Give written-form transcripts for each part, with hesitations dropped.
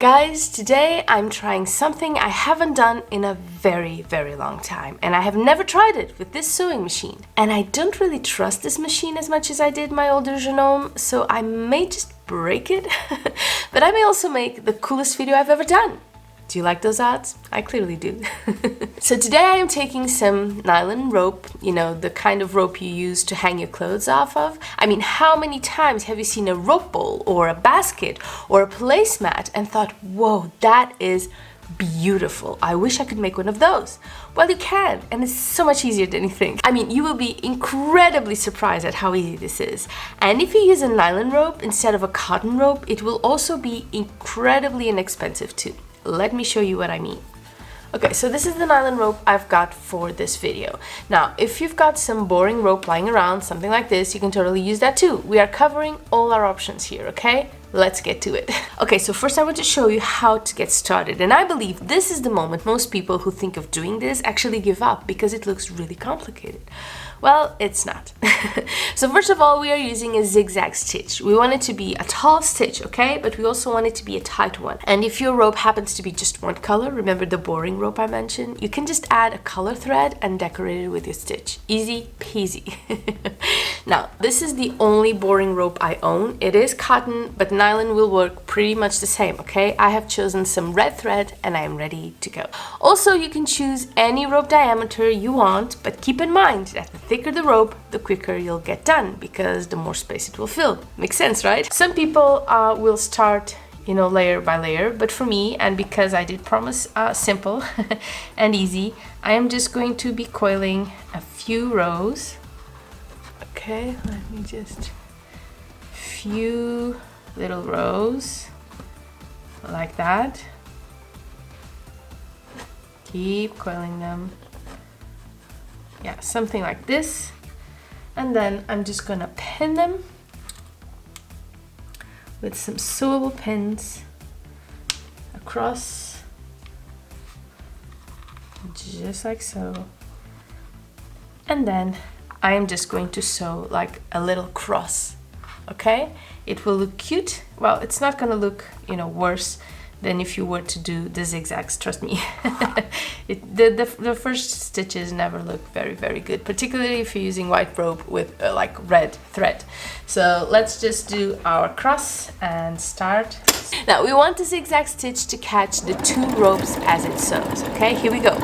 Guys, today I'm trying something I haven't done in a very long time, and I have never tried it with this sewing machine. And I don't really trust this machine as much as I did my older Genome, so I may just break it, but I may also make the coolest video I've ever done. Do you like those odds? I clearly do. So today I am taking some nylon rope, you know, the kind of rope you use to hang your clothes off of. I mean, how many times have you seen a rope bowl or a basket or a placemat and thought, whoa, that is beautiful. I wish I could make one of those. Well, you can, and it's so much easier than you think. I mean, you will be incredibly surprised at how easy this is. And if you use a nylon rope instead of a cotton rope, it will also be incredibly inexpensive too. Let me show you what I mean. Okay, so this is the nylon rope I've got for this video. Now, if you've got some boring rope lying around, something like this, you can totally use that too. We are covering all our options here, okay? Let's get to it. Okay, so first I want to show you how to get started. And I believe this is the moment most people who think of doing this actually give up because it looks really complicated. Well, it's not. So first of all, we are using a zigzag stitch. We want it to be a tall stitch, okay? But we also want it to be a tight one. And if your rope happens to be just one color, remember the boring rope I mentioned? You can just add a color thread and decorate it with your stitch. Easy peasy. Now, this is the only boring rope I own. It is cotton, but nylon will work pretty much the same, okay? I have chosen some red thread and I am ready to go. Also, you can choose any rope diameter you want, but keep in mind that the thicker the rope, the quicker you'll get done because the more space it will fill. Makes sense, right? Some people will start, you know, layer by layer, but for me, and because I did promise simple and easy, I am just going to be coiling a few rows. Okay, let me just few little rows like that. Keep coiling them. Yeah, something like this. And then I'm just gonna pin them with some sewable pins across, just like so. And then I am just going to sew like a little cross, okay? It will look cute. Well, it's not gonna look, you know, worse than if you were to do the zigzags, trust me. The first stitches never look very good, particularly if you're using white rope with like red thread. So let's just do our cross and start. Now we want the zigzag stitch to catch the two ropes as it sews, okay? Here we go.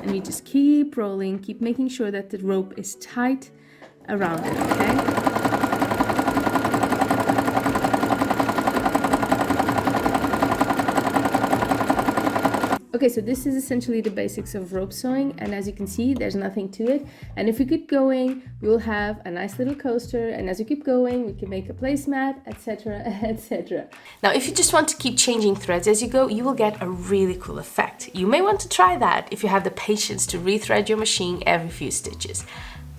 And we just keep rolling, keep making sure that the rope is tight around it, okay? Okay, so this is essentially the basics of rope sewing, and as you can see, there's nothing to it. And if we keep going, we will have a nice little coaster, and as we keep going, we can make a placemat, etc, etc. Now, if you just want to keep changing threads as you go, you will get a really cool effect. You may want to try that if you have the patience to rethread your machine every few stitches.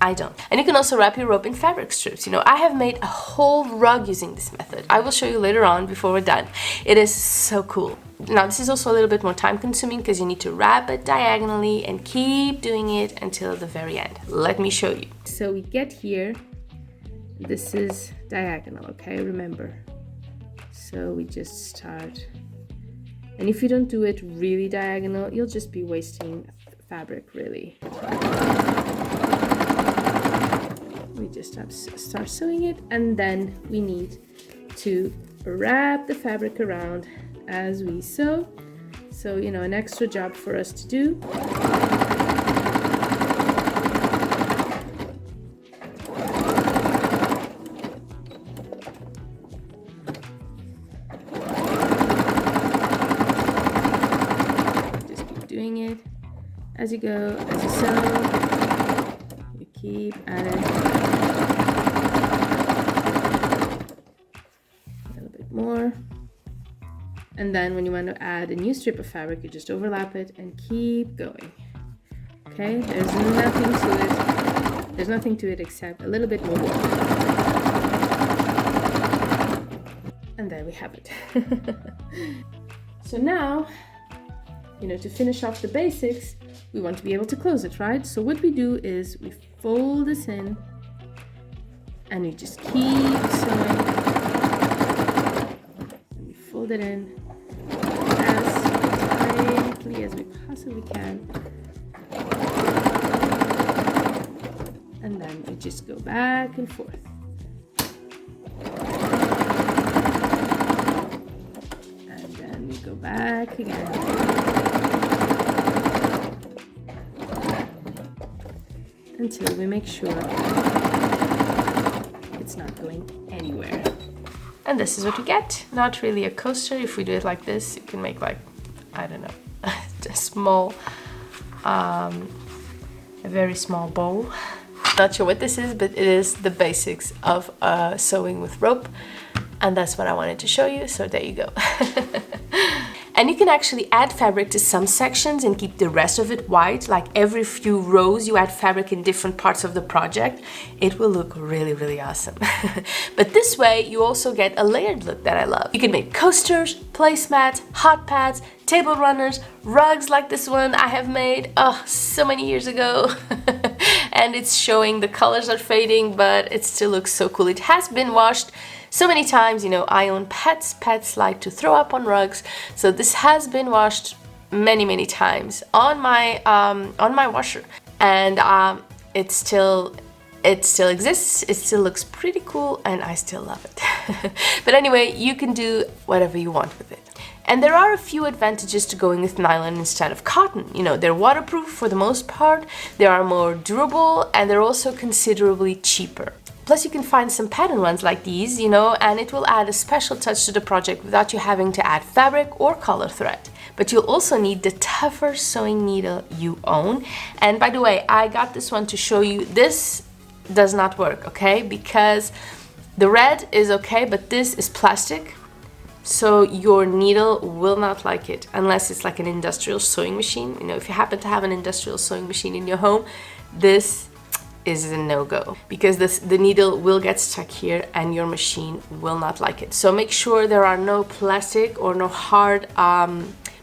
I don't. And you can also wrap your rope in fabric strips. You know, I have made a whole rug using this method. I will show you later on before we're done. It is so cool. Now, this is also a little bit more time consuming because you need to wrap it diagonally and keep doing it until the very end. Let me show you. So we get here, this is diagonal, okay? Remember. So we just start. And if you don't do it really diagonal, you'll just be wasting fabric, really. We just start sewing it, and then we need to wrap the fabric around as we sew. So, you know, an extra job for us to do. Just keep doing it as you go, as you sew. You keep at it. More, and then when you want to add a new strip of fabric, you just overlap it and keep going. Okay, there's nothing to it. There's nothing to it except a little bit more water. And there we have it. So now, you know, to finish off the basics, we want to be able to close it, right? So what we do is we fold this in and we just keep sewing. And we fold it in as tightly as we possibly can. And then we just go back and forth. And then we go back again. Until we make sure it's not going anywhere. And this is what we get. Not really a coaster. If we do it like this, you can make like, I don't know, a small, a very small bowl. Not sure what this is, but it is the basics of sewing with rope, and that's what I wanted to show you, so there you go. And you can actually add fabric to some sections and keep the rest of it white, like every few rows you add fabric in different parts of the project. It will look really, really awesome. But this way you also get a layered look that I love. You can make coasters, placemats, hot pads, table runners, rugs like this one I have made, oh, so many years ago. And it's showing the colors are fading, but it still looks so cool. It has been washed so many times. You know, I own pets. Pets like to throw up on rugs, so this has been washed many times on my washer, and it still exists. It still looks pretty cool, and I still love it. But anyway, you can do whatever you want with it. And there are a few advantages to going with nylon instead of cotton. You know, they're waterproof for the most part, they are more durable, and they're also considerably cheaper. Plus you can find some pattern ones like these, you know, and it will add a special touch to the project without you having to add fabric or color thread. But you'll also need the tougher sewing needle you own. And by the way, I got this one to show you. This does not work, okay? Because the red is okay, but this is plastic. So your needle will not like it unless it's like an industrial sewing machine. You know, if you happen to have an industrial sewing machine in your home, this is a no-go, because the needle will get stuck here and your machine will not like it. So make sure there are no plastic or no hard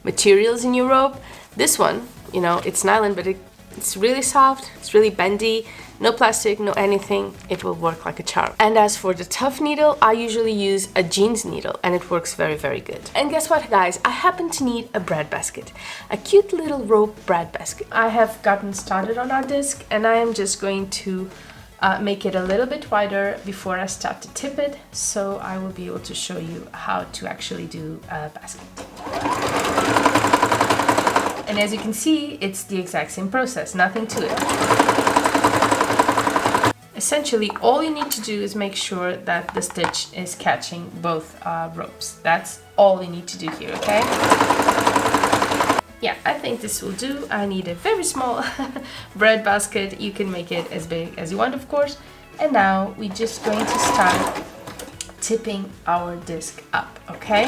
materials in your rope. This one, you know, it's nylon, but it's really soft, it's really bendy. No plastic, no anything, it will work like a charm. And as for the tough needle, I usually use a jeans needle, and it works very good. And guess what, guys? I happen to need a bread basket. A cute little rope bread basket. I have gotten started on our disc, and I am just going to make it a little bit wider before I start to tip it, so I will be able to show you how to actually do a basket. And as you can see, it's the exact same process, nothing to it. Essentially, all you need to do is make sure that the stitch is catching both ropes. That's all you need to do here, okay? Yeah, I think this will do. I need a very small bread basket. You can make it as big as you want, of course. And now we're just going to start tipping our disc up, okay?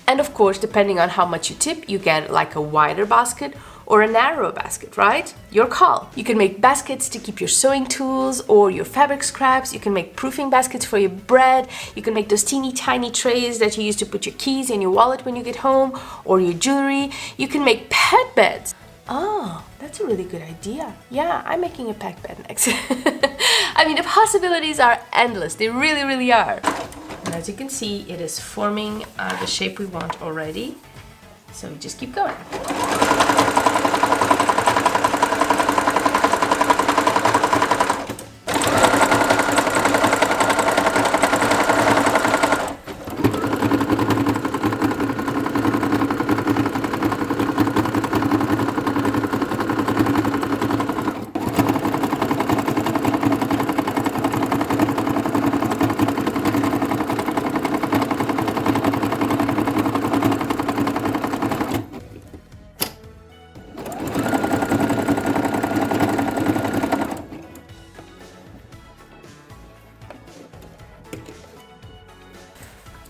And of course, depending on how much you tip, you get like a wider basket or a narrow basket, right? Your call. You can make baskets to keep your sewing tools or your fabric scraps. You can make proofing baskets for your bread. You can make those teeny tiny trays that you use to put your keys and your wallet when you get home, or your jewelry. You can make pet beds. Oh, that's a really good idea. Yeah, I'm making a pet bed next. I mean, the possibilities are endless. They really are. And as you can see, it is forming the shape we want already. So we just keep going.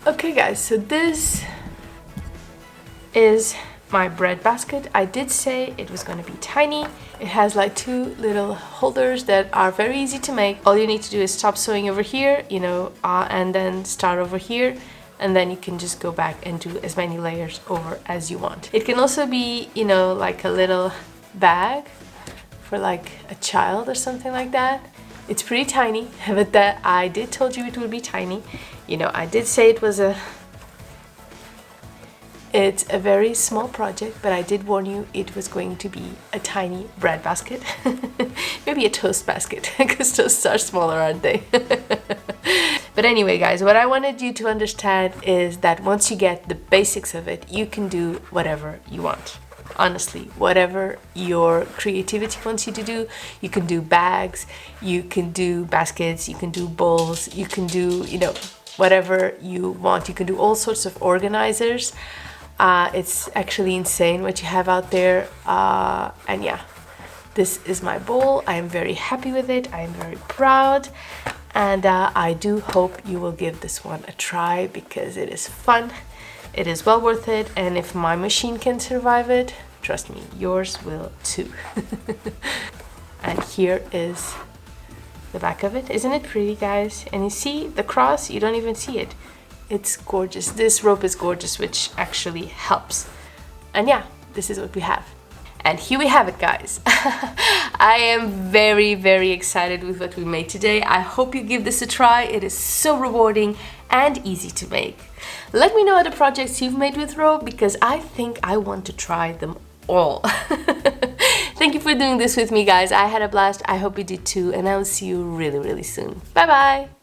Okay guys, so this is my bread basket. I did say it was going to be tiny. It has like 2 little holders that are very easy to make. All you need to do is stop sewing over here, you know, and then start over here, and then you can just go back and do as many layers over as you want. It can also be, you know, like a little bag for like a child or something like that. It's pretty tiny, but that I did told you it would be tiny. You know, I did say it's a very small project, but I did warn you it was going to be a tiny bread basket. Maybe a toast basket, because toasts are smaller, aren't they? But anyway, guys, what I wanted you to understand is that once you get the basics of it, you can do whatever you want. Honestly, whatever your creativity wants you to do. You can do bags, you can do baskets, you can do bowls, you can do, you know, whatever you want. You can do all sorts of organizers. It's actually insane what you have out there. And yeah, this is my bowl. I am very happy with it. I am very proud. And I do hope you will give this one a try, because it is fun. It is well worth it. And if my machine can survive it, trust me, yours will too. And here is the back of it. Isn't it pretty, guys? And you see the cross? You don't even see it. It's gorgeous. This rope is gorgeous, which actually helps. And yeah, this is what we have. And here we have it, guys. I am very, very excited with what we made today. I hope you give this a try. It is so rewarding and easy to make. Let me know other projects you've made with rope, because I think I want to try them all. Thank you for doing this with me, guys. I had a blast. I hope you did too, and I will see you really, really soon. Bye bye.